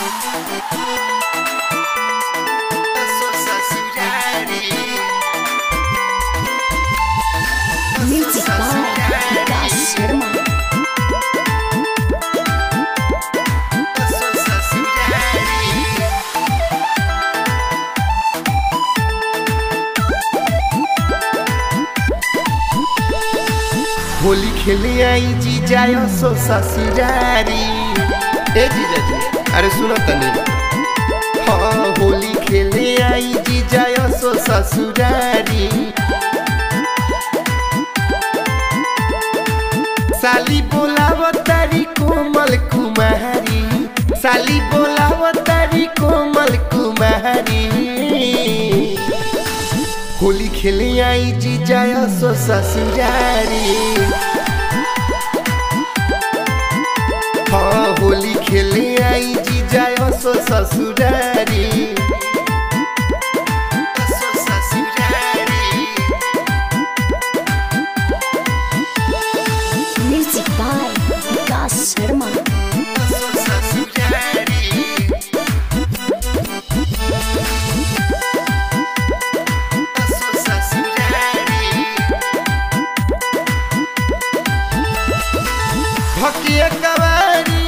Music by Vikas Sharma. Holi खेले आई जीजा सो ससुरारी। ए जीजा जी अरे सुनो तनी। हाँ होली खेले आई जीजा सो ससुरारी। साली बोलाव तारी कोमल कुमारी, साली बोलाव तारी कोमल कुमारी। होली खेले आई जीजा सो ससुरारी। हाँ होली खेले आई जीजा सो ससुरारी। Music by Vikas Sharma. भकिया कवारी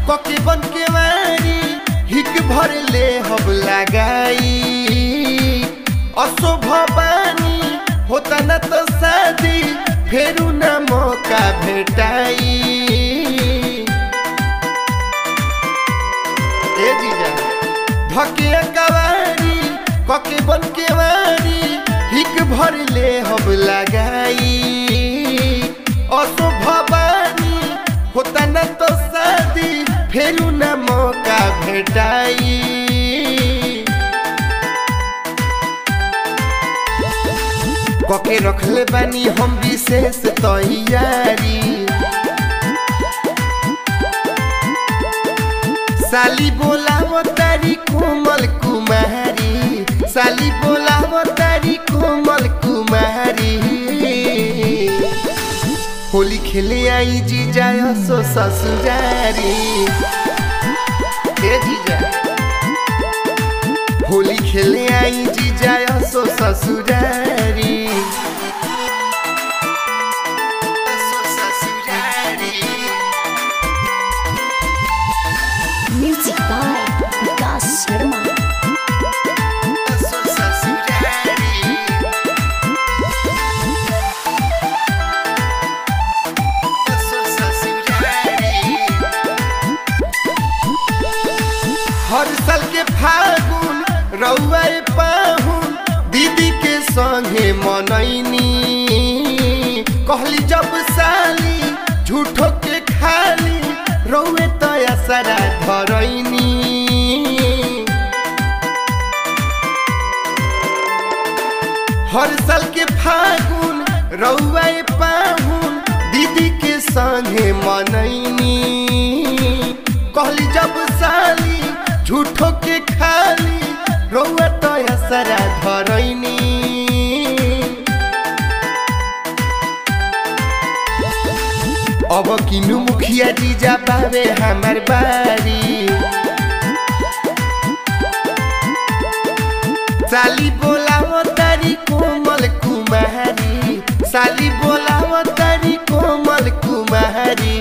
कोकी बन के वारी हिक भर ले हब लगाई। असो भवानी होता न तो शादी फेरू न मौका भेटाई। ए जीजा भकिया कवारी कोकी बन के वारी हिक भर ले हब लगाई। असो भवानी होता न तो शादी फेरू न मौका भेटाई। कके रखले बानी हम विशेष तैयारी। साली बोलाव तारी कोमल कुमारी, साली बोलाव तारी कोमल कुमारी। होली खेले आई जीजा सो ससुरारी। ए जीजा होली खेले आई जीजा सो ससुरारी। Music by Vikas Sharma. हर साल के फागुन रउआ पाहुन दीदी के संगे मनैनी। कहली जब साली झूठो के खाली रउए तया सारा धरैनी। हर साल के फागुन रउआ पाहुन दीदी के संगे मनैनी। कहली जब साली झूठो के खाली रउआ तया सारा धरैनी। अब किनु मुखिया जीजा बाबे हमार बारी। साली बोलाव तारी कोमल कुमारी, साली बोलाव तारी कोमल कुमारी।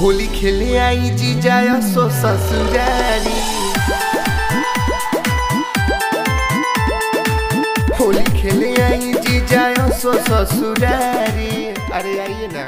होली खेले आई जीजा सो ससुरारी। होली खेले आई जीजा सो ससुरारी। अरे आइए ना।